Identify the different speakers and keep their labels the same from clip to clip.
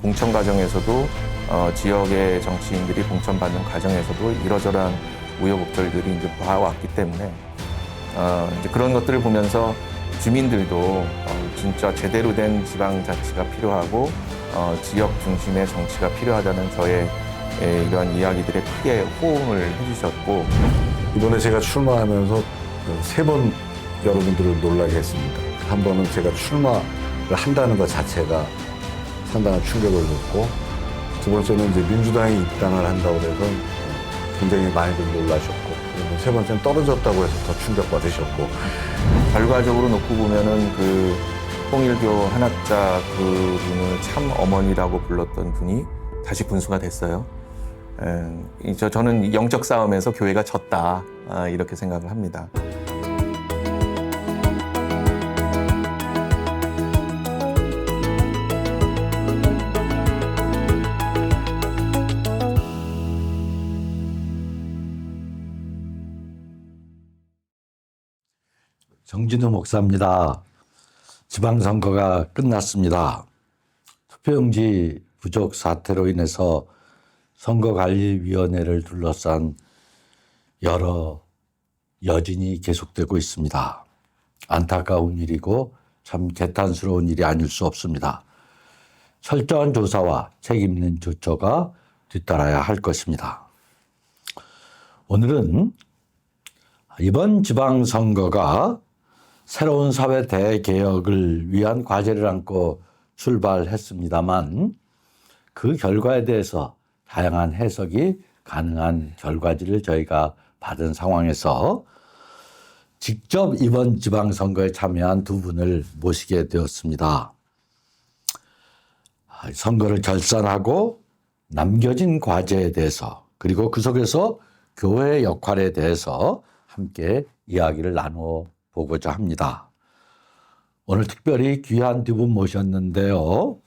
Speaker 1: 공천 과정에서도 지역의 정치인들이 공천받는 과정에서도 이러저러한 우여곡절들이 이제 봐왔기 때문에 이제 그런 것들을 보면서 주민들도 진짜 제대로 된 지방자치가 필요하고 지역 중심의 정치가 필요하다는 저의 이런 이야기들에 크게 호응을 해주셨고,
Speaker 2: 이번에 제가 출마하면서 3번 여러분들을 놀라게 했습니다. 한 번은 제가 출마를 한다는 것 자체가 상당한 충격을 줬고, 두 번째는 이제 민주당이 입당을 한다고 해서 굉장히 많이들 놀라셨고, 그리고 세 번째는 떨어졌다고 해서 더 충격받으셨고.
Speaker 1: 결과적으로 놓고 보면은 그 통일교 한학자 그분을 참 어머니라고 불렀던 분이 다시 군수가 됐어요. 저는 영적 싸움에서 교회가 졌다, 이렇게 생각을 합니다.
Speaker 3: 정진우 목사입니다. 지방선거가 끝났습니다. 투표용지 부족 사태로 인해서 선거관리위원회를 둘러싼 여러 여진이 계속되고 있습니다. 안타까운 일이고 참 개탄스러운 일이 아닐 수 없습니다. 철저한 조사와 책임 있는 조처가 뒤따라야 할 것입니다. 오늘은 이번 지방선거가 새로운 사회 대개혁을 위한 과제를 안고 출발했습니다만 그 결과에 대해서 다양한 해석이 가능한 결과지를 저희가 받은 상황에서 직접 이번 지방선거에 참여한 두 분을 모시게 되었습니다. 선거를 결산하고 남겨진 과제에 대해서, 그리고 그 속에서 교회의 역할에 대해서 함께 이야기를 나누어 보고자 합니다. 오늘 특별히 귀한 두 분 모셨는데요.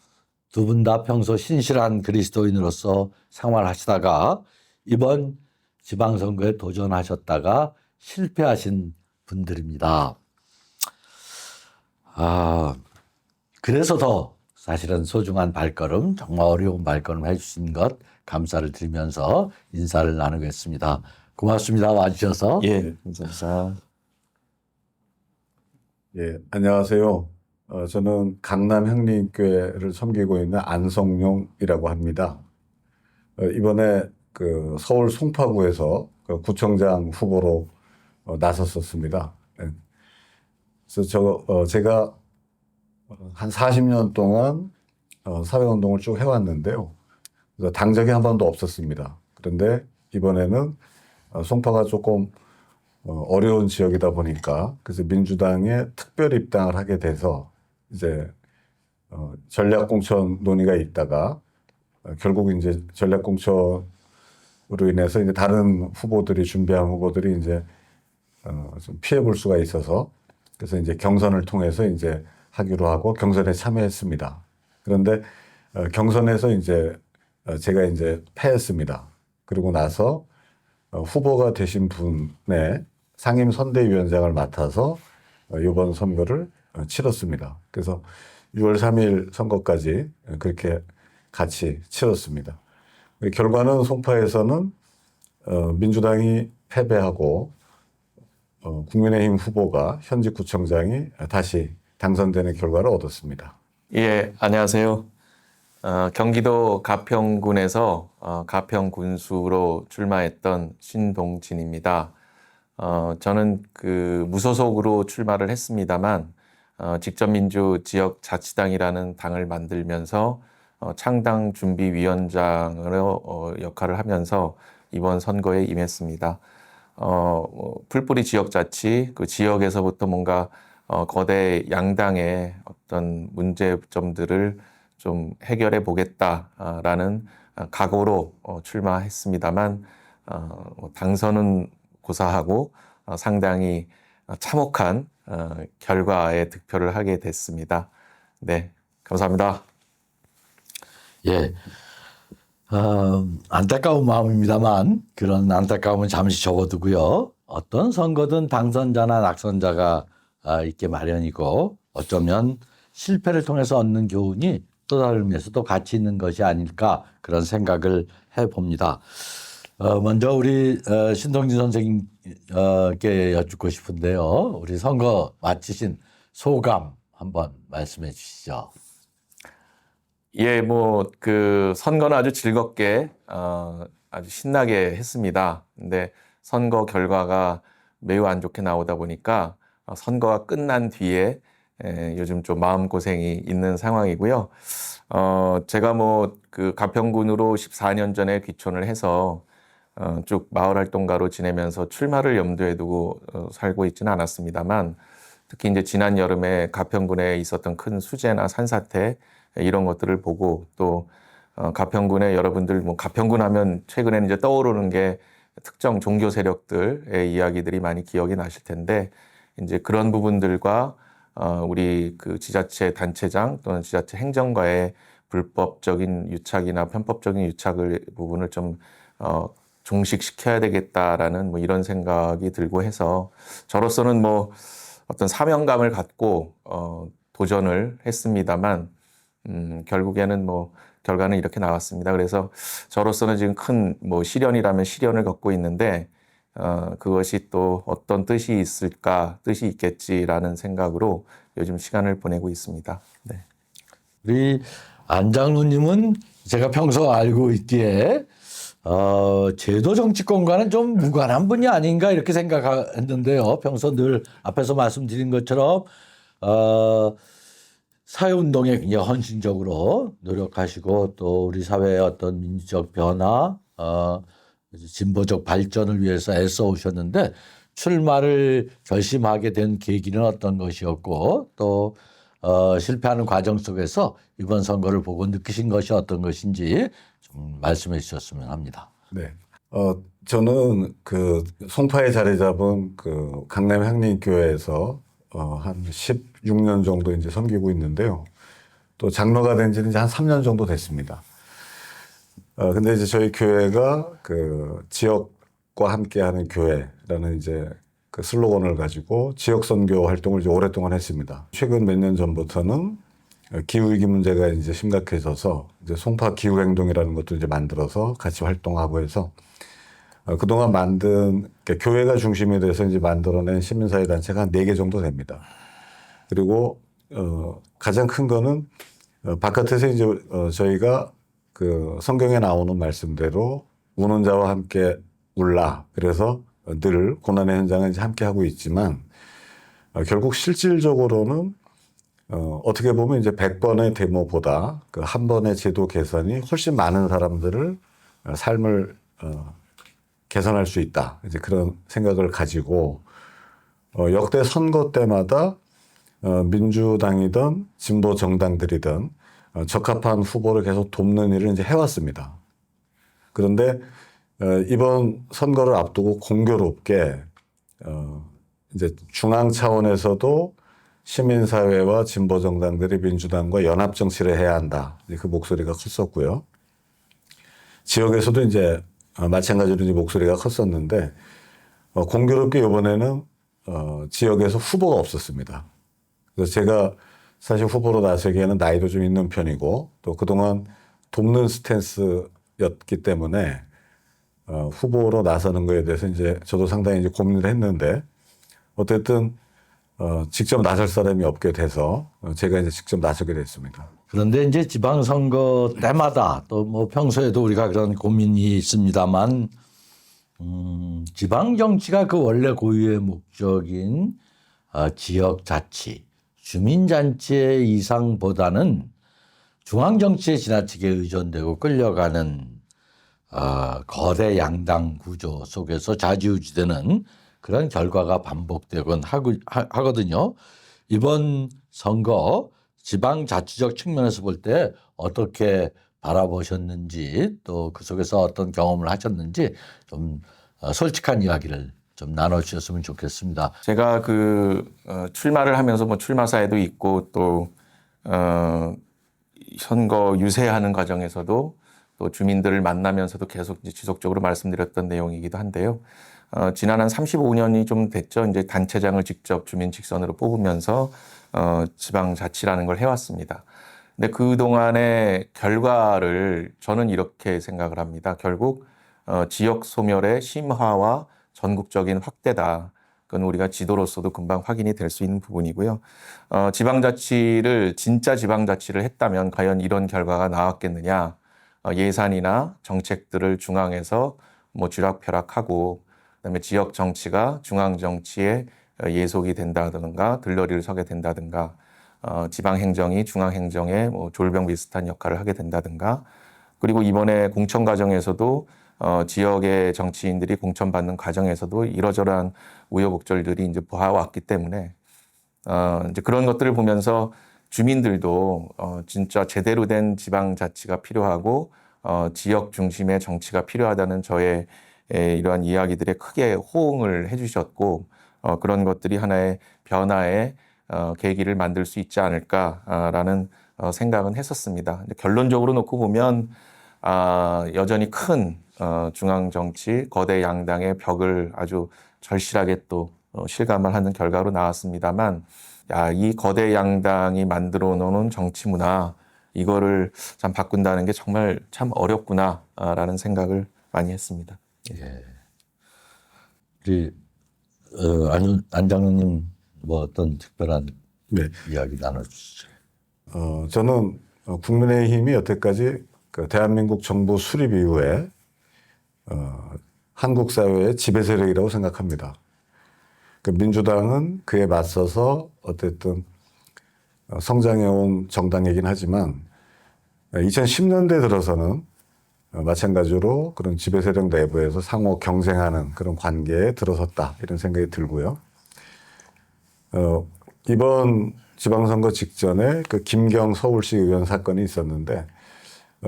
Speaker 3: 두 분 다 평소 신실한 그리스도인으로서 생활하시다가 이번 지방선거에 도전하셨다가 실패하신 분들입니다. 그래서 더 사실은 소중한 발걸음, 정말 어려운 발걸음 해주신 것 감사를 드리면서 인사를 나누겠습니다. 고맙습니다. 와주셔서.
Speaker 1: 예, 감사합니다.
Speaker 2: 예, 안녕하세요. 저는 강남 형님교회를 섬기고 있는 안성용이라고 합니다. 이번에 그 서울 송파구에서 그 구청장 후보로 나섰었습니다. 그래서 제가 한 40년 동안 사회운동을 쭉 해왔는데요. 그래서 당적이 한 번도 없었습니다. 그런데 이번에는 송파가 조금 어려운 지역이다 보니까 그래서 민주당에 특별 입당을 하게 돼서 이제 전략공천 논의가 있다가 결국 이제 전략공천으로 인해서 이제 다른 후보들이 준비한 후보들이 이제 좀 피해 볼 수가 있어서 그래서 이제 경선을 통해서 이제 하기로 하고 경선에 참여했습니다. 그런데 경선에서 이제 제가 이제 패했습니다. 그리고 나서 후보가 되신 분의 상임선대위원장을 맡아서 이번 선거를 치렀습니다. 그래서 6월 3일 선거까지 그렇게 같이 치렀습니다. 결과는 송파에서는 민주당이 패배하고 국민의힘 후보가 현직 구청장이 다시 당선되는 결과를 얻었습니다.
Speaker 1: 예, 안녕하세요. 경기도 가평군에서 가평군수로 출마했던 신동진입니다. 저는 그 무소속으로 출마를 했습니다만 직접민주 지역자치당이라는 당을 만들면서 창당준비위원장으로 역할을 하면서 이번 선거에 임했습니다. 풀뿌리 지역자치, 그 지역에서부터 뭔가 거대 양당의 어떤 문제점들을 좀 해결해 보겠다라는 각오로 출마했습니다만 당선은 고사하고 상당히 참혹한 결과에 득표를 하게 됐습니다. 네, 감사합니다.
Speaker 3: 예, 안타까운 마음입니다만 그런 안타까움은 잠시 접어두고요. 어떤 선거든 당선자나 낙선자가 있게 마련이고 어쩌면 실패를 통해서 얻는 교훈이 삶에서도 가치 있는 것이 아닐까 그런 생각을 해봅니다. 먼저 우리 신동진 선생님께 여쭙고 싶은데요. 우리 선거 마치신 소감 한번 말씀해 주시죠.
Speaker 1: 예, 뭐 그 선거는 아주 즐겁게 아주 신나게 했습니다. 근데 선거 결과가 매우 안 좋게 나오다 보니까 선거가 끝난 뒤에 요즘 좀 마음고생이 있는 상황이고요. 제가 뭐 그 가평군으로 14년 전에 귀촌을 해서 쭉 마을 활동가로 지내면서 출마를 염두에 두고 살고 있지는 않았습니다만, 특히 이제 지난 여름에 가평군에 있었던 큰 수재나 산사태 이런 것들을 보고, 또 가평군에 여러분들 뭐 가평군 하면 최근에는 이제 떠오르는 게 특정 종교 세력들의 이야기들이 많이 기억이 나실 텐데, 이제 그런 부분들과 우리 그 지자체 단체장 또는 지자체 행정과의 불법적인 유착이나 편법적인 유착을 부분을 좀 종식시켜야 되겠다라는 뭐 이런 생각이 들고 해서, 저로서는 뭐 어떤 사명감을 갖고 도전을 했습니다만 결국에는 뭐 결과는 이렇게 나왔습니다. 그래서 저로서는 지금 큰 뭐 시련이라면 시련을 겪고 있는데, 그것이 또 어떤 뜻이 있을까, 뜻이 있겠지라는 생각으로 요즘 시간을 보내고 있습니다. 네.
Speaker 3: 우리 안장로님은 제가 평소 알고 있기에 제도 정치권과는 좀 무관한 분이 아닌가 이렇게 생각했는데요. 평소 늘 앞에서 말씀드린 것처럼 사회운동에 굉장히 헌신적으로 노력하시고, 또 우리 사회의 어떤 민주적 변화, 진보적 발전을 위해서 애써 오셨는데, 출마를 결심하게 된 계기는 어떤 것이었고, 또 실패하는 과정 속에서 이번 선거를 보고 느끼신 것이 어떤 것인지 좀 말씀해 주셨으면 합니다.
Speaker 2: 네. 저는 그 송파에 자리 잡은 그 강남 향림교회에서 한 16년 정도 이제 섬기고 있는데요. 또 장로가 된 지는 이제 한 3년 정도 됐습니다. 근데 이제 저희 교회가 그 지역과 함께하는 교회라는 이제 그 슬로건을 가지고 지역 선교 활동을 이제 오랫동안 했습니다. 최근 몇 년 전부터는 기후위기 문제가 이제 심각해져서 이제 송파 기후행동이라는 것도 이제 만들어서 같이 활동하고 해서 그동안 만든, 그러니까 교회가 중심이 돼서 이제 만들어낸 시민사회 단체가 한 4개 정도 됩니다. 그리고 가장 큰 거는 바깥에서 이제 저희가 그 성경에 나오는 말씀대로 우는 자와 함께 울라. 그래서 늘 고난의 현장을 이제 함께 하고 있지만, 결국 실질적으로는 어떻게 보면 이제 100번의 데모보다 그 한 번의 제도 개선이 훨씬 많은 사람들을 삶을 개선할 수 있다. 이제 그런 생각을 가지고 역대 선거 때마다 민주당이든 진보 정당들이든 적합한 후보를 계속 돕는 일을 이제 해왔습니다. 그런데 이번 선거를 앞두고 공교롭게 이제 중앙 차원에서도 시민사회와 진보 정당들이 민주당과 연합 정치를 해야 한다. 그 목소리가 컸었고요. 지역에서도 이제 마찬가지로 이제 목소리가 컸었는데, 공교롭게 이번에는 지역에서 후보가 없었습니다. 그래서 제가 사실 후보로 나서기에는 나이도 좀 있는 편이고, 또 그동안 돕는 스탠스였기 때문에 후보로 나서는 거에 대해서 이제 저도 상당히 이제 고민을 했는데, 어쨌든 직접 나설 사람이 없게 돼서 제가 이제 직접 나서게 됐습니다.
Speaker 3: 그런데 이제 지방선거 때마다 또 뭐 평소에도 우리가 그런 고민이 있습니다만, 지방정치가 그 원래 고유의 목적인 지역자치, 주민잔치의 이상보다는 중앙정치에 지나치게 의존되고 끌려가는 거대 양당 구조 속에서 좌지우지되는 그런 결과가 반복되곤 하거든요. 이번 선거 지방자치적 측면에서 볼 때 어떻게 바라보셨는지, 또 그 속에서 어떤 경험을 하셨는지 좀 솔직한 이야기를 좀 나눠주셨으면 좋겠습니다.
Speaker 1: 제가 그 출마를 하면서 뭐 출마사에도 있고, 또 선거 유세하는 과정에서도 또 주민들을 만나면서도 계속 이제 지속적으로 말씀드렸던 내용이기도 한데요. 지난 한 35년이 좀 됐죠. 이제 단체장을 직접 주민 직선으로 뽑으면서 지방자치라는 걸 해왔습니다. 근데 그동안의 결과를 저는 이렇게 생각을 합니다. 결국 지역 소멸의 심화와 전국적인 확대다. 그건 우리가 지도로서도 금방 확인이 될 수 있는 부분이고요. 지방자치를 진짜 지방자치를 했다면 과연 이런 결과가 나왔겠느냐. 예산이나 정책들을 중앙에서 뭐 쥐락펴락하고 그다음에 지역 정치가 중앙 정치에 예속이 된다든가 들러리를 서게 된다든가 지방 행정이 중앙 행정에 뭐 졸병 비슷한 역할을 하게 된다든가 그리고 이번에 공천 과정에서도 지역의 정치인들이 공천받는 과정에서도 이러저러한 우여곡절들이 이제 보아왔기 때문에 이제 그런 것들을 보면서 주민들도 진짜 제대로 된 지방자치가 필요하고 지역 중심의 정치가 필요하다는 저의 이러한 이야기들에 크게 호응을 해주셨고 그런 것들이 하나의 변화의 계기를 만들 수 있지 않을까라는 생각은 했었습니다. 근데 결론적으로 놓고 보면 여전히 큰 중앙 정치 거대 양당의 벽을 아주 절실하게 또 실감을 하는 결과로 나왔습니다만 이 거대 양당이 만들어 놓은 정치 문화 이거를 참 바꾼다는 게 정말 참 어렵구나라는 생각을 많이 했습니다.
Speaker 3: 예. 우리 안 장로님 뭐 어떤 특별한
Speaker 2: 네.
Speaker 3: 이야기 나눠주시죠.
Speaker 2: 저는 국민의힘이 여태까지 그 대한민국 정부 수립 이후에 한국 사회의 지배 세력이라고 생각합니다. 그 민주당은 그에 맞서서 어쨌든 성장해온 정당이긴 하지만 2010년대 들어서는 마찬가지로 그런 지배 세력 내부에서 상호 경쟁하는 그런 관계에 들어섰다 이런 생각이 들고요. 이번 지방선거 직전에 그 김경 서울시 의원 사건이 있었는데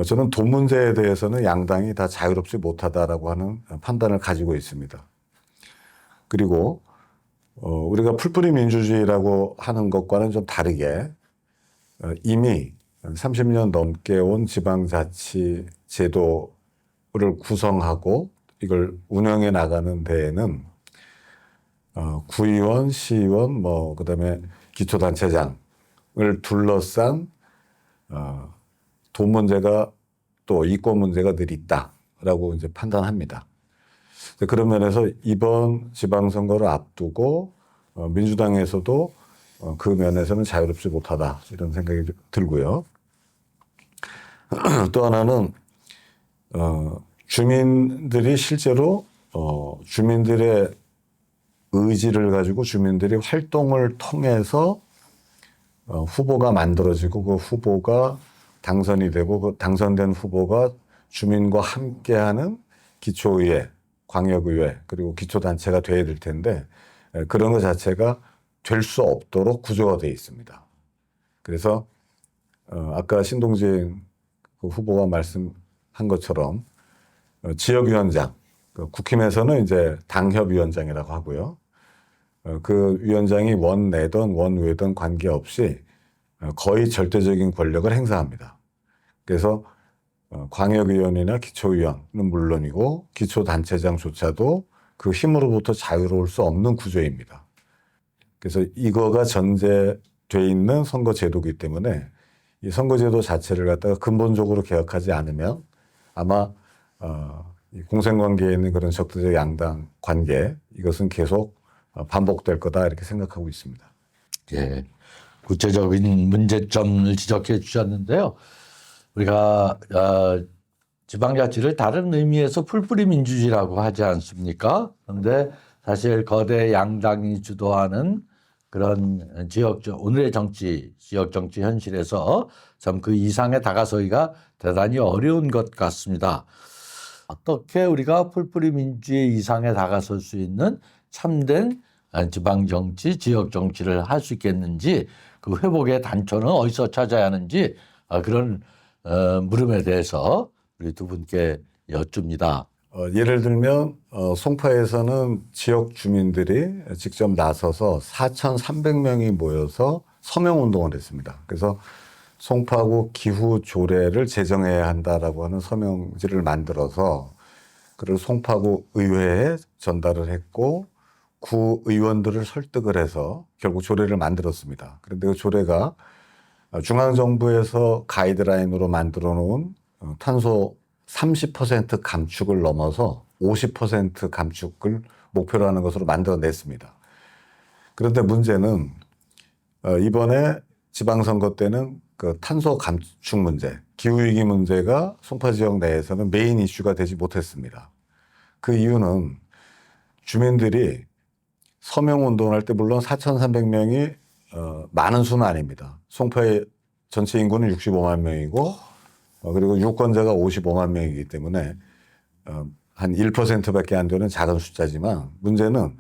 Speaker 2: 저는 돈 문제에 대해서는 양당이 다 자유롭지 못하다라고 하는 판단을 가지고 있습니다. 그리고 우리가 풀뿌리 민주주의라고 하는 것과는 좀 다르게 이미 30년 넘게 온 지방자치 제도를 구성하고 이걸 운영해 나가는 데에는 구의원, 시의원, 뭐 그다음에 기초단체장을 둘러싼 돈 문제가 또 이권 문제가 늘 있다라고 이제 판단합니다. 그런 면에서 이번 지방선거를 앞두고 민주당에서도 그 면에서는 자유롭지 못하다 이런 생각이 들고요. 또 하나는 주민들이 실제로 주민들의 의지를 가지고 주민들이 활동을 통해서 후보가 만들어지고 그 후보가 당선이 되고 그 당선된 후보가 주민과 함께하는 기초의회, 광역의회 그리고 기초단체가 돼야 될 텐데 그런 것 자체가 될 수 없도록 구조가 되어 있습니다. 그래서 아까 신동진 그 후보가 말씀한 것처럼 지역위원장, 국힘에서는 이제 당협위원장이라고 하고요. 그 위원장이 원내든 원외든 관계없이 거의 절대적인 권력을 행사합니다. 그래서 광역위원이나 기초위원은 물론이고 기초단체장조차도 그 힘으로부터 자유로울 수 없는 구조입니다. 그래서 이거가 전제돼 있는 선거제도이기 때문에 이 선거제도 자체를 갖다가 근본적으로 개혁하지 않으면 아마 이 공생관계에 있는 그런 적대적 양당 관계 이것은 계속 반복될 거다 이렇게 생각하고 있습니다.
Speaker 3: 예, 구체적인 문제점을 지적해 주셨는데요. 우리가 지방자치를 다른 의미에서 풀뿌리 민주주의라고 하지 않습니까? 그런데 사실 거대 양당이 주도하는 그런 오늘의 정치, 지역 정치 현실에서 참 그 이상에 다가서기가 대단히 어려운 것 같습니다. 어떻게 우리가 풀뿌리 민주주의 이상에 다가설 수 있는 참된 지방 정치, 지역 정치를 할 수 있겠는지 그 회복의 단초는 어디서 찾아야 하는지 그런 물음에 대해서 우리 두 분께 여쭙니다.
Speaker 2: 예를 들면 송파에서는 지역 주민들이 직접 나서서 4,300명이 모여서 서명운동을 했습니다. 그래서 송파구 기후 조례를 제정해야 한다라고 하는 서명지를 만들어서 그를 송파구 의회에 전달을 했고 구 의원들을 설득을 해서 결국 조례를 만들었습니다. 그런데 그 조례가 중앙정부에서 가이드라인으로 만들어 놓은 탄소 30% 감축을 넘어서 50% 감축을 목표로 하는 것으로 만들어냈습니다. 그런데 문제는 이번에 지방선거 때는 그 탄소 감축 문제, 기후위기 문제가 송파 지역 내에서는 메인 이슈가 되지 못했습니다. 그 이유는 주민들이 서명운동을 할 때 물론 4,300명이 많은 수는 아닙니다. 송파의 전체 인구는 65만 명이고 그리고 유권자가 55만 명이기 때문에 한 1%밖에 안 되는 작은 숫자지만 문제는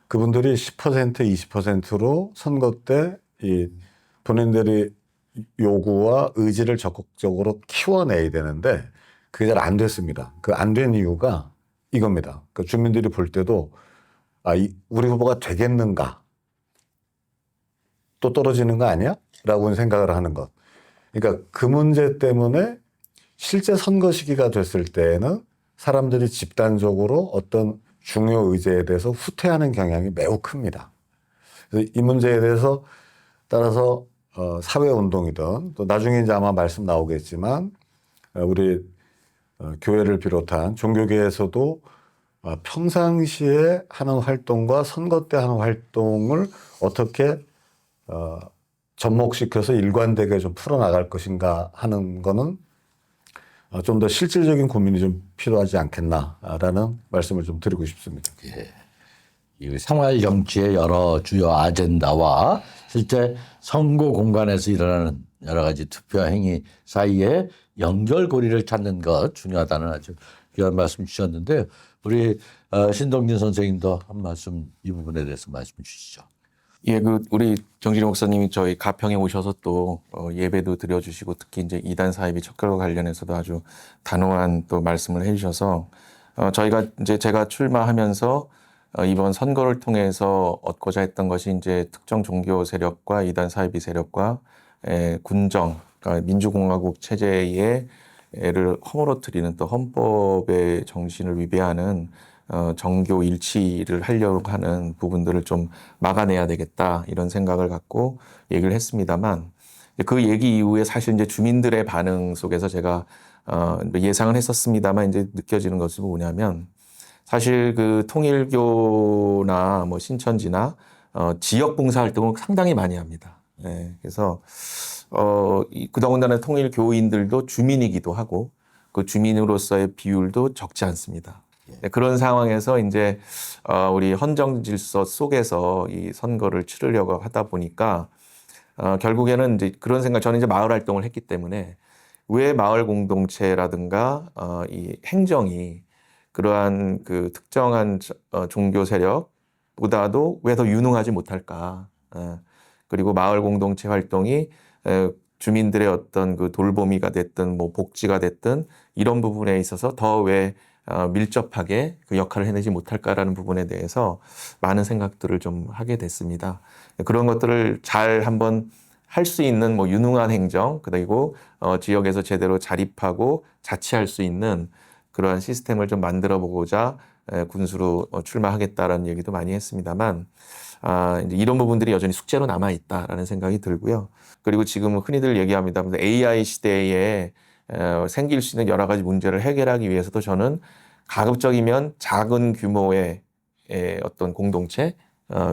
Speaker 2: 그분들이 10%, 20%로 선거 때 이 본인들이 요구와 의지를 적극적으로 키워내야 되는데 그게 잘 안 됐습니다. 그 안 된 이유가 이겁니다. 그 주민들이 볼 때도 우리 후보가 되겠는가? 또 떨어지는 거 아니야? 라고 생각을 하는 것. 그러니까 그 문제 때문에 실제 선거 시기가 됐을 때에는 사람들이 집단적으로 어떤 중요 의제에 대해서 후퇴하는 경향이 매우 큽니다. 그래서 이 문제에 대해서 따라서 사회운동이든 또 나중에 이제 아마 말씀 나오겠지만 우리 교회를 비롯한 종교계에서도 평상시에 하는 활동과 선거 때 하는 활동을 어떻게 접목시켜서 일관되게 좀 풀어나갈 것인가 하는 거는 좀 더 실질적인 고민이 좀 필요하지 않겠나라는 말씀을 좀 드리고 싶습니다.
Speaker 3: 이 생활 정치의 여러 주요 아젠다와 실제 선거 공간에서 일어나는 여러 가지 투표 행위 사이에 연결고리를 찾는 것 중요하다는 아주 귀한 말씀 주셨는데요. 우리 신동진 선생님도 한 말씀 이 부분에 대해서 말씀 주시죠.
Speaker 1: 예, 우리 정진희 목사님이 저희 가평에 오셔서 또 예배도 드려주시고 특히 이제 이단 사이비 척결과 관련해서도 아주 단호한 또 말씀을 해주셔서 저희가 이제 제가 출마하면서 이번 선거를 통해서 얻고자 했던 것이 이제 특정 종교 세력과 이단 사이비 세력과 군정, 그러니까 민주공화국 체제의 를 허물어뜨리는 또 헌법의 정신을 위배하는 정교 일치를 하려고 하는 부분들을 좀 막아내야 되겠다 이런 생각을 갖고 얘기를 했습니다만 그 얘기 이후에 사실 이제 주민들의 반응 속에서 제가 예상을 했었습니다만 이제 느껴지는 것은 뭐냐면 사실 그 통일교나 뭐 신천지나 지역 봉사 활동을 상당히 많이 합니다. 네, 그래서 더군다나 통일교인들도 주민이기도 하고 그 주민으로서의 비율도 적지 않습니다. 네, 그런 상황에서 이제 우리 헌정 질서 속에서 이 선거를 치르려고 하다 보니까 결국에는 이제 그런 생각, 저는 이제 마을 활동을 했기 때문에 왜 마을 공동체라든가 이 행정이 그러한 그 특정한 종교 세력보다도 왜 더 유능하지 못할까? 그리고 마을 공동체 활동이 주민들의 어떤 그 돌보미가 됐든 뭐 복지가 됐든 이런 부분에 있어서 더 왜 밀접하게 그 역할을 해내지 못할까라는 부분에 대해서 많은 생각들을 좀 하게 됐습니다. 그런 것들을 잘 한번 할 수 있는 뭐 유능한 행정, 그리고 지역에서 제대로 자립하고 자치할 수 있는 그러한 시스템을 좀 만들어 보고자 군수로 출마하겠다라는 얘기도 많이 했습니다만 이제 이런 부분들이 여전히 숙제로 남아 있다라는 생각이 들고요. 그리고 지금 흔히들 얘기합니다. AI 시대에 생길 수 있는 여러 가지 문제를 해결하기 위해서도 저는 가급적이면 작은 규모의 어떤 공동체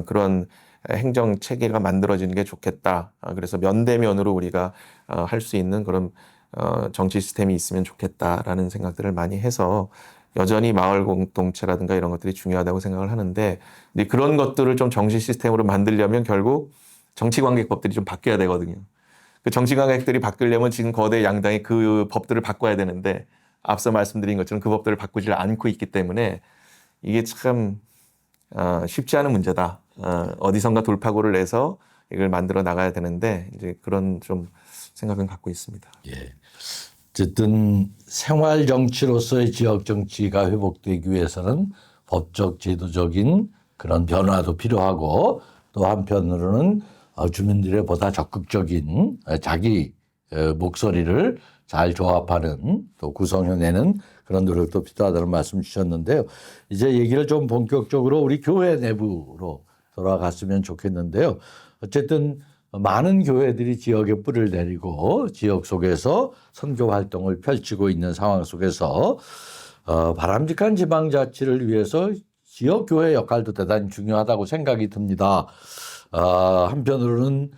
Speaker 1: 그런 행정 체계가 만들어지는 게 좋겠다. 그래서 면대면으로 우리가 할 수 있는 그런 정치 시스템이 있으면 좋겠다라는 생각들을 많이 해서 여전히 마을 공동체라든가 이런 것들이 중요하다고 생각을 하는데 그런 것들을 좀 정치 시스템으로 만들려면 결국 정치관계법들이 좀 바뀌어야 되거든요. 그 정치관계법들이 바뀌려면 지금 거대 양당이 그 법들을 바꿔야 되는데 앞서 말씀드린 것처럼 그 법들을 바꾸지 않고 있기 때문에 이게 참 쉽지 않은 문제다. 어디선가 돌파구를 내서 이걸 만들어 나가야 되는데 이제 그런 좀 생각은 갖고 있습니다.
Speaker 3: 예. 어쨌든 생활 정치로서의 지역 정치가 회복되기 위해서는 법적 제도적인 그런 변화도 필요하고 또 한편으로는 주민들의 보다 적극적인 자기 목소리를 잘 조합하는 또 구성해내는 그런 노력도 필요하다는 말씀 주셨는데요. 이제 얘기를 좀 본격적으로 우리 교회 내부로 돌아갔으면 좋겠는데요. 어쨌든 많은 교회들이 지역에 뿔을 내리고 지역 속에서 선교 활동을 펼치고 있는 상황 속에서 바람직한 지방자치를 위해서 지역 교회 역할도 대단히 중요하다고 생각이 듭니다. 한편으로는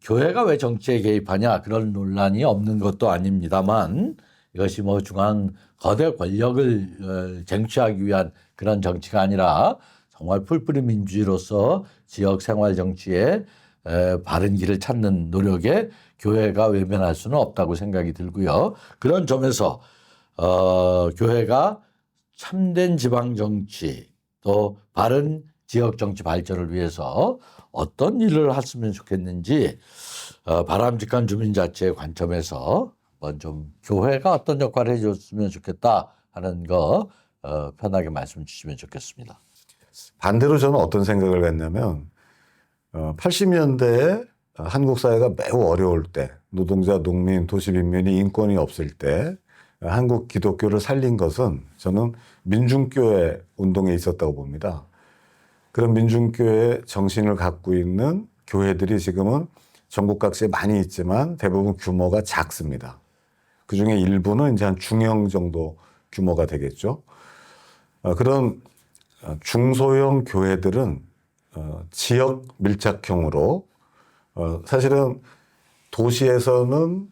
Speaker 3: 교회가 왜 정치에 개입하냐 그런 논란이 없는 것도 아닙니다만 이것이 뭐 중앙 거대 권력을 쟁취하기 위한 그런 정치가 아니라 정말 풀뿌리 민주주의로서 지역 생활 정치에 바른 길을 찾는 노력에 교회가 외면할 수는 없다고 생각이 들고요. 그런 점에서 교회가 참된 지방 정치 또 바른 지역 정치 발전을 위해서 어떤 일을 했으면 좋겠는지 바람직한 주민자치의 관점에서 한번 좀 교회가 어떤 역할을 해줬으면 좋겠다 하는 거 편하게 말씀 주시면 좋겠습니다.
Speaker 2: 반대로 저는 어떤 생각을 했냐면 80년대에 한국 사회가 매우 어려울 때 노동자, 농민, 도시빈민이 인권이 없을 때 한국 기독교를 살린 것은 저는 민중교회 운동에 있었다고 봅니다. 그런 민중교회 정신을 갖고 있는 교회들이 지금은 전국 각지에 많이 있지만 대부분 규모가 작습니다. 그중에 일부는 이제 한 중형 정도 규모가 되겠죠. 그런 중소형 교회들은 지역 밀착형으로 사실은 도시에서는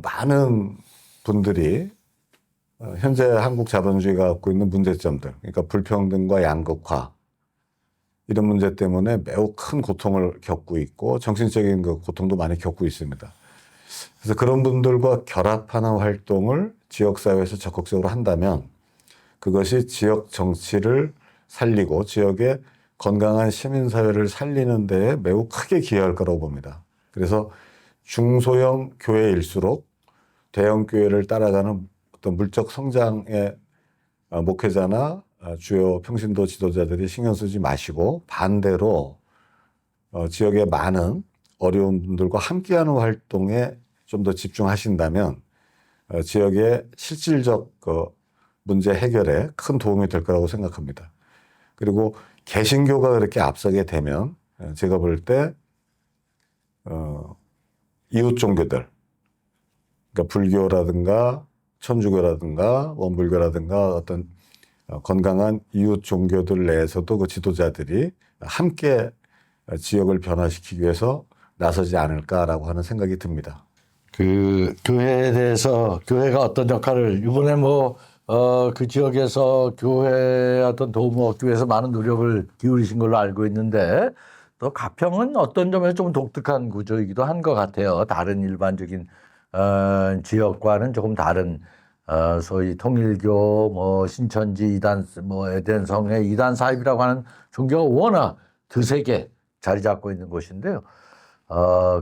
Speaker 2: 많은 분들이 현재 한국 자본주의가 갖고 있는 문제점들, 그러니까 불평등과 양극화 이런 문제 때문에 매우 큰 고통을 겪고 있고 정신적인 그 고통도 많이 겪고 있습니다. 그래서 그런 분들과 결합하는 활동을 지역사회에서 적극적으로 한다면 그것이 지역 정치를 살리고 지역의 건강한 시민사회를 살리는 데에 매우 크게 기여할 거라고 봅니다. 그래서 중소형 교회일수록 대형 교회를 따라가는 어떤 물적 성장의 목회자나 주요 평신도 지도자들이 신경 쓰지 마시고 반대로 지역의 많은 어려운 분들과 함께하는 활동에 좀 더 집중하신다면 지역의 실질적 문제 해결에 큰 도움이 될 거라고 생각합니다. 그리고 개신교가 그렇게 앞서게 되면 제가 볼 때 이웃 종교들, 그러니까 불교라든가 천주교라든가 원불교라든가 어떤 건강한 이웃 종교들 내에서도 그 지도자들이 함께 지역을 변화시키기 위해서 나서지 않을까라고 하는 생각이 듭니다.
Speaker 3: 그 교회에 대해서 교회가 어떤 역할을 이번에 그 지역에서 교회 어떤 도움을 얻기 위해서 많은 노력을 기울이신 걸로 알고 있는데 또 가평은 어떤 점에서 좀 독특한 구조이기도 한 것 같아요. 다른 일반적인 지역과는 조금 다른 소위 통일교, 신천지 이단, 에덴성의 이단 사입이라고 하는 종교가 워낙 드세게 자리 잡고 있는 곳인데요.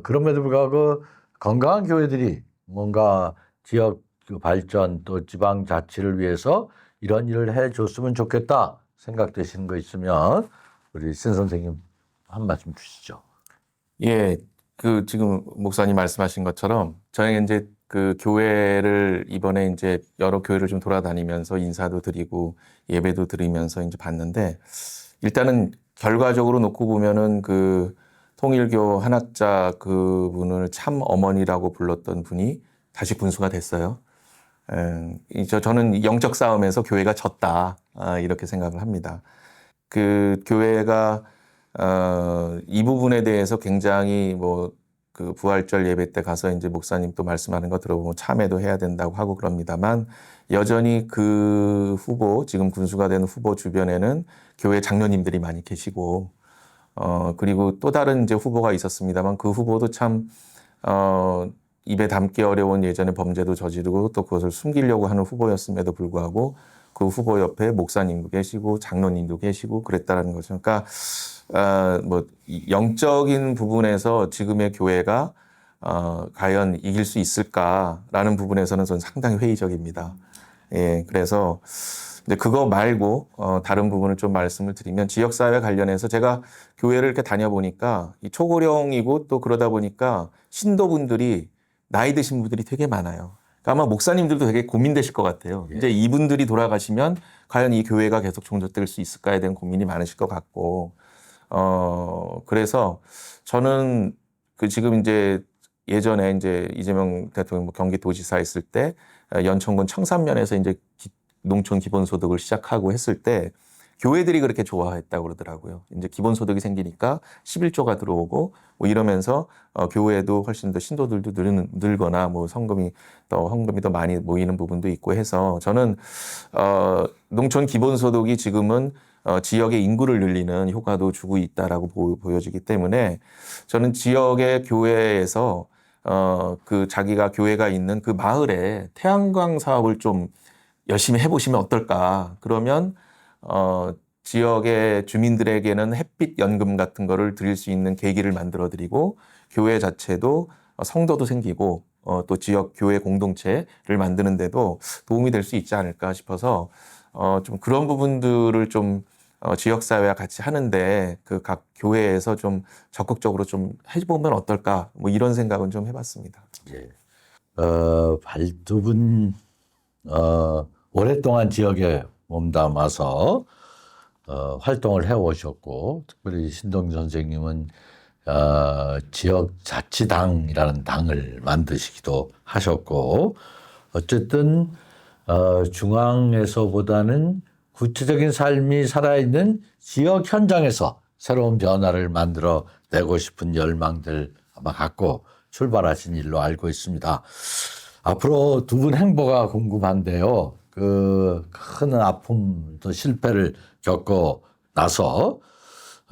Speaker 3: 그럼에도 불구하고 건강한 교회들이 뭔가 지역 발전 또 지방 자치를 위해서 이런 일을 해줬으면 좋겠다 생각되시는 거 있으면 우리 신 선생님 한 말씀 주시죠.
Speaker 1: 예, 지금 목사님 말씀하신 것처럼 저희 이제 그 교회를 이번에 이제 여러 교회를 좀 돌아다니면서 인사도 드리고 예배도 드리면서 이제 봤는데 일단은 결과적으로 놓고 보면은 그 통일교 한학자 그분을 참 어머니라고 불렀던 분이 다시 군수가 됐어요. 저는 영적 싸움에서 교회가 졌다 이렇게 생각을 합니다. 그 교회가 이 부분에 대해서 굉장히 그 부활절 예배 때 가서 이제 목사님 또 말씀하는 거 들어보면 참회도 해야 된다고 하고 그럽니다만 여전히 그 후보 지금 군수가 되는 후보 주변에는 교회 장로님들이 많이 계시고 그리고 또 다른 이제 후보가 있었습니다만 그 후보도 참 입에 담기 어려운 예전에 범죄도 저지르고 또 그것을 숨기려고 하는 후보였음에도 불구하고 그 후보 옆에 목사님도 계시고 장로님도 계시고 그랬다라는 거죠. 그러니까 영적인 부분에서 지금의 교회가 과연 이길 수 있을까라는 부분에서는 저는 상당히 회의적입니다. 예, 그래서 이제 그거 말고 다른 부분을 좀 말씀을 드리면 지역사회 관련해서 제가 교회를 이렇게 다녀보니까 이 초고령이고 또 그러다 보니까 신도분들이 나이 드신 분들이 되게 많아요. 그러니까 아마 목사님들도 되게 고민되실 것 같아요. 이제 이분들이 돌아가시면 과연 이 교회가 계속 종잣될 수 있을까에 대한 고민이 많으실 것 같고 그래서 저는 그 지금 이제 예전에 이제 이재명 대통령 뭐 경기도지사 했을 때 연천군 청산면에서 이제 농촌 기본소득을 시작하고 했을 때 교회들이 그렇게 좋아했다고 그러더라고요. 이제 기본소득이 생기니까 11조가 들어오고 뭐 이러면서 교회도 훨씬 더 신도들도 늘거나 뭐 헌금이 더 많이 모이는 부분도 있고 해서 저는 농촌 기본소득이 지금은 지역의 인구를 늘리는 효과도 주고 있다라고 보여지기 때문에 저는 지역의 교회에서 그 자기가 교회가 있는 그 마을에 태양광 사업을 좀 열심히 해보시면 어떨까. 그러면 지역의 주민들에게는 햇빛 연금 같은 거를 드릴 수 있는 계기를 만들어 드리고 교회 자체도 성도도 생기고 또 지역 교회 공동체를 만드는 데도 도움이 될 수 있지 않을까 싶어서 좀 그런 부분들을 좀 지역사회와 같이 하는데 그 각 교회에서 좀 적극적으로 좀 해보면 어떨까 뭐 이런 생각은 좀 해봤습니다.
Speaker 3: 예. 발두분 오랫동안 지역에 몸담아서 활동을 해오셨고 특별히 신동 선생님은 지역 자치당이라는 당을 만드시기도 하셨고 어쨌든 중앙에서보다는 구체적인 삶이 살아있는 지역 현장에서 새로운 변화를 만들어내고 싶은 열망들 아마 갖고 출발하신 일로 알고 있습니다. 앞으로 두 분 행보가 궁금한데요. 그 큰 아픔 또 실패를 겪고 나서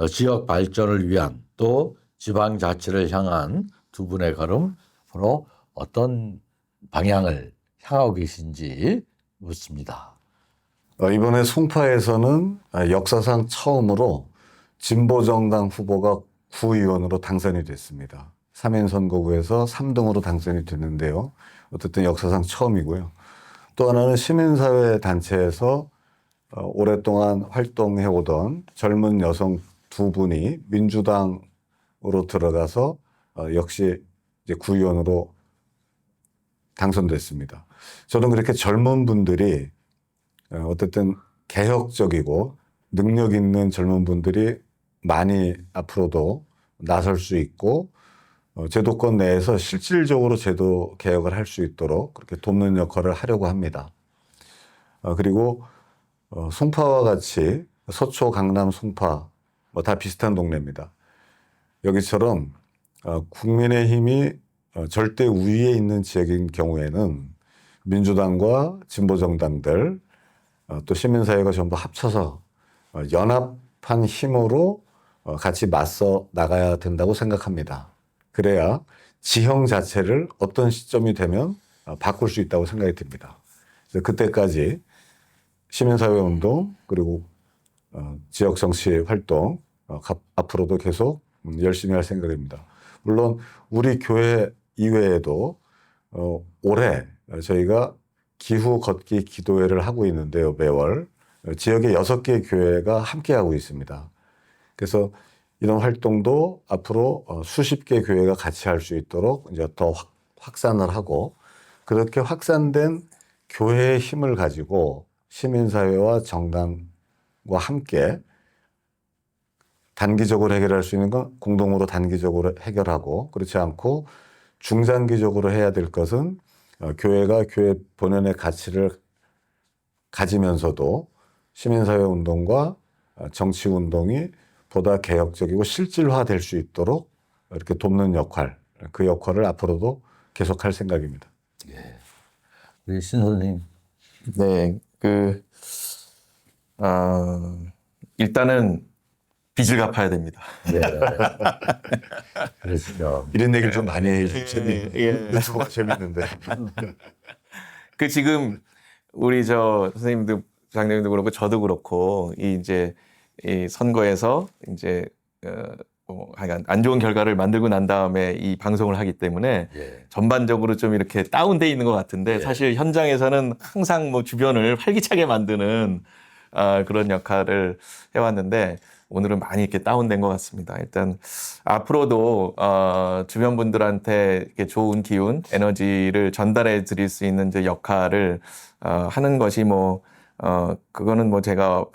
Speaker 3: 지역 발전을 위한 또 지방자치를 향한 두 분의 걸음 앞으로 어떤 방향을 향하고 계신지 묻습니다.
Speaker 2: 이번에 송파에서는 역사상 처음으로 진보정당 후보가 구의원으로 당선이 됐습니다. 3인 선거구에서 3등으로 당선이 됐는데요. 어쨌든 역사상 처음이고요. 또 하나는 시민사회 단체에서 오랫동안 활동해 오던 젊은 여성 두 분이 민주당으로 들어가서 역시 이제 구의원으로 당선됐습니다. 저는 그렇게 젊은 분들이 어쨌든 개혁적이고 능력 있는 젊은 분들이 많이 앞으로도 나설 수 있고 제도권 내에서 실질적으로 제도 개혁을 할 수 있도록 그렇게 돕는 역할을 하려고 합니다. 그리고 송파와 같이 서초, 강남, 송파 뭐 다 비슷한 동네입니다. 여기처럼 국민의힘이 절대 우위에 있는 지역인 경우에는 민주당과 진보정당들 또 시민사회가 전부 합쳐서 연합한 힘으로 같이 맞서 나가야 된다고 생각합니다. 그래야 지형 자체를 어떤 시점이 되면 바꿀 수 있다고 생각이 듭니다. 그래서 그때까지 시민사회 운동 그리고 지역 정치 활동 앞으로도 계속 열심히 할 생각입니다. 물론 우리 교회 이외에도 올해 저희가 기후 걷기 기도회를 하고 있는데요. 매월 지역의 6개 교회가 함께 하고 있습니다. 그래서 이런 활동도 앞으로 수십 개 교회가 같이 할 수 있도록 이제 더 확산을 하고 그렇게 확산된 교회의 힘을 가지고 시민사회와 정당과 함께 단기적으로 해결할 수 있는 건 공동으로 단기적으로 해결하고 그렇지 않고 중장기적으로 해야 될 것은 교회가 교회 본연의 가치를 가지면서도 시민사회 운동과 정치 운동이 보다 개혁적이고 실질화될 수 있도록 이렇게 돕는 역할, 그 역할을 앞으로도 계속할 생각입니다.
Speaker 3: 우리 신 선생님.
Speaker 1: 네, 일단은 빚을 갚아야 됩니다.
Speaker 3: 네. 그렇죠.
Speaker 2: 이런 얘기를 좀 많이 해요. 유튜브가 재밌는데.
Speaker 1: 그 지금 우리 선생님도 장님도 그렇고 저도 그렇고 이제 이 선거에서 이제 하여간 안 좋은 결과를 만들고 난 다음에 이 방송을 하기 때문에 전반적으로 좀 이렇게 다운돼 있는 것 같은데 사실 현장에서는 항상 뭐 주변을 활기차게 만드는 그런 역할을 해왔는데 오늘은 많이 이렇게 다운된 것 같습니다. 일단 앞으로도 주변 분들한테 이렇게 좋은 기운, 에너지를 전달해 드릴 수 있는 이제 역할을 하는 것이 그거는 제가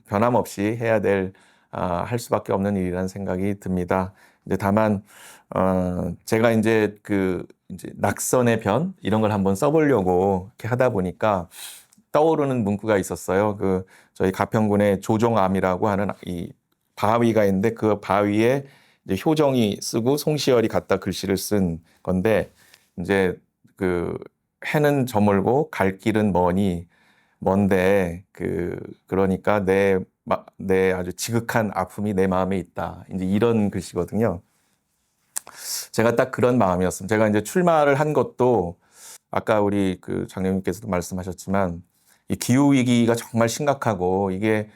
Speaker 1: 변함없이 해야 될 할 수밖에 없는 일이라는 생각이 듭니다. 이제 다만 제가 이제 이제 낙선의 변 이런 걸 한번 써보려고 이렇게 하다 보니까 떠오르는 문구가 있었어요. 저희 가평군에 조종암이라고 하는 이 바위가 있는데 그 바위에 이제 효정이 쓰고 송시열이 갖다 글씨를 쓴 건데 이제 해는 저물고 갈 길은 먼데 그러니까 내 아주 지극한 아픔이 내 마음에 있다. 이제 이런 글씨거든요. 제가 딱 그런 마음이었습니다. 제가 이제 출마를 한 것도 아까 우리 장로님께서도 말씀하셨지만 이 기후 위기가 정말 심각하고 이게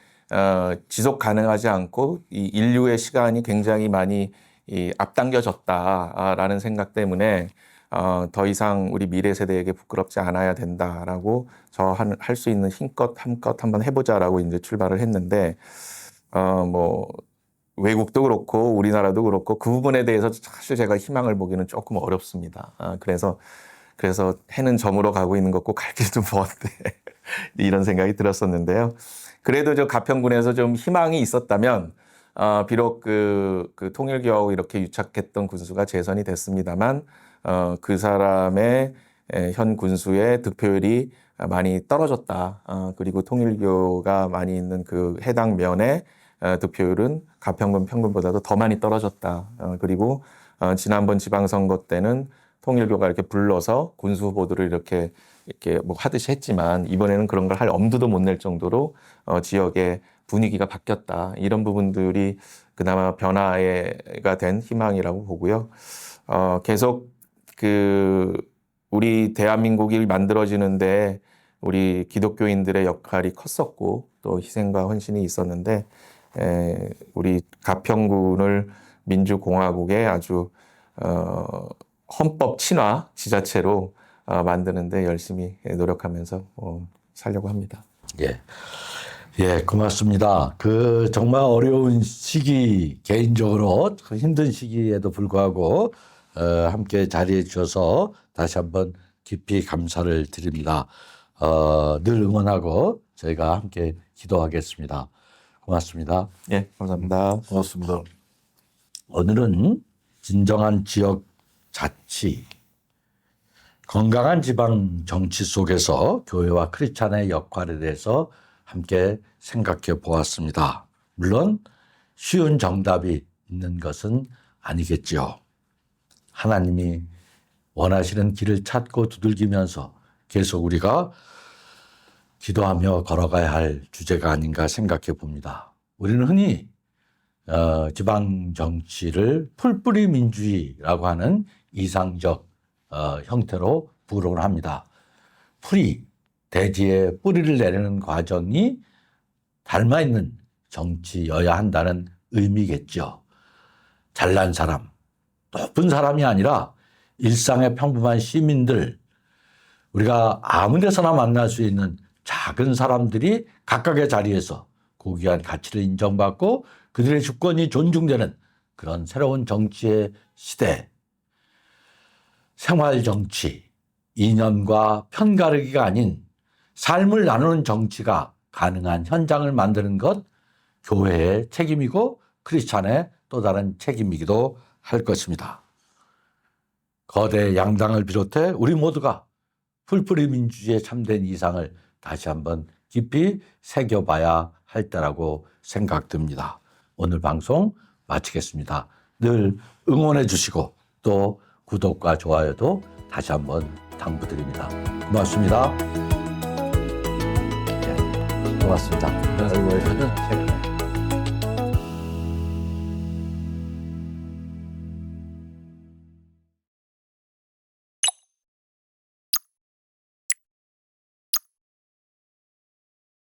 Speaker 1: 지속 가능하지 않고 이 인류의 시간이 굉장히 많이 앞당겨졌다라는 생각 때문에 더 이상 우리 미래 세대에게 부끄럽지 않아야 된다라고 할 수 있는 힘껏 한번 해보자라고 이제 출발을 했는데 외국도 그렇고 우리나라도 그렇고 그 부분에 대해서 사실 제가 희망을 보기는 조금 어렵습니다. 그래서 해는 저물어 가고 있는 것 같고 갈 길도 먼데 이런 생각이 들었었는데요. 그래도 저 가평군에서 좀 희망이 있었다면 비록 통일교하고 이렇게 유착했던 군수가 재선이 됐습니다만 그 사람의 현 군수의 득표율이 많이 떨어졌다. 그리고 통일교가 많이 있는 해당 면의 득표율은 가평군 평균보다도 더 많이 떨어졌다. 그리고 지난번 지방선거 때는 통일교가 이렇게 불러서 군수 후보들을 이렇게 뭐 하듯이 했지만 이번에는 그런 걸 할 엄두도 못 낼 정도로 지역의 분위기가 바뀌었다. 이런 부분들이 그나마 변화가 된 희망이라고 보고요. 계속 우리 대한민국이 만들어지는데 우리 기독교인들의 역할이 컸었고 또 희생과 헌신이 있었는데 우리 가평군을 민주공화국의 아주 헌법 친화 지자체로 만드는데 열심히 노력하면서 살려고 합니다.
Speaker 3: 예, 고맙습니다. 정말 어려운 시기, 개인적으로 힘든 시기에도 불구하고 함께 자리해 주셔서 다시 한번 깊이 감사를 드립니다. 늘 응원하고 저희가 함께 기도하겠습니다. 고맙습니다.
Speaker 1: 예, 감사합니다.
Speaker 2: 고맙습니다.
Speaker 3: 오늘은 진정한 지역 자치, 건강한 지방 정치 속에서 교회와 크리스찬의 역할에 대해서 함께 생각해 보았습니다. 물론 쉬운 정답이 있는 것은 아니겠죠. 하나님이 원하시는 길을 찾고 두들기면서 계속 우리가 기도하며 걸어가야 할 주제가 아닌가 생각해 봅니다. 우리는 흔히 지방 정치를 풀뿌리 민주주의라고 하는 이상적 형태로 부름을 합니다. 풀이, 대지에 뿌리를 내리는 과정이 닮아 있는 정치여야 한다는 의미겠죠. 잘난 사람, 높은 사람이 아니라 일상의 평범한 시민들, 우리가 아무 데서나 만날 수 있는 작은 사람들이 각각의 자리에서 고귀한 가치를 인정받고 그들의 주권이 존중되는 그런 새로운 정치의 시대. 생활 정치, 이념과 편가르기가 아닌 삶을 나누는 정치가 가능한 현장을 만드는 것, 교회의 책임이고 크리스찬의 또 다른 책임이기도 할 것입니다. 거대 양당을 비롯해 우리 모두가 풀뿌리 민주주의에 참된 이상을 다시 한번 깊이 새겨봐야 할 때라고 생각됩니다. 오늘 방송 마치겠습니다. 늘 응원해 주시고 또 구독과 좋아요도 다시 한번 당부드립니다. 고맙습니다. 네, 고맙습니다.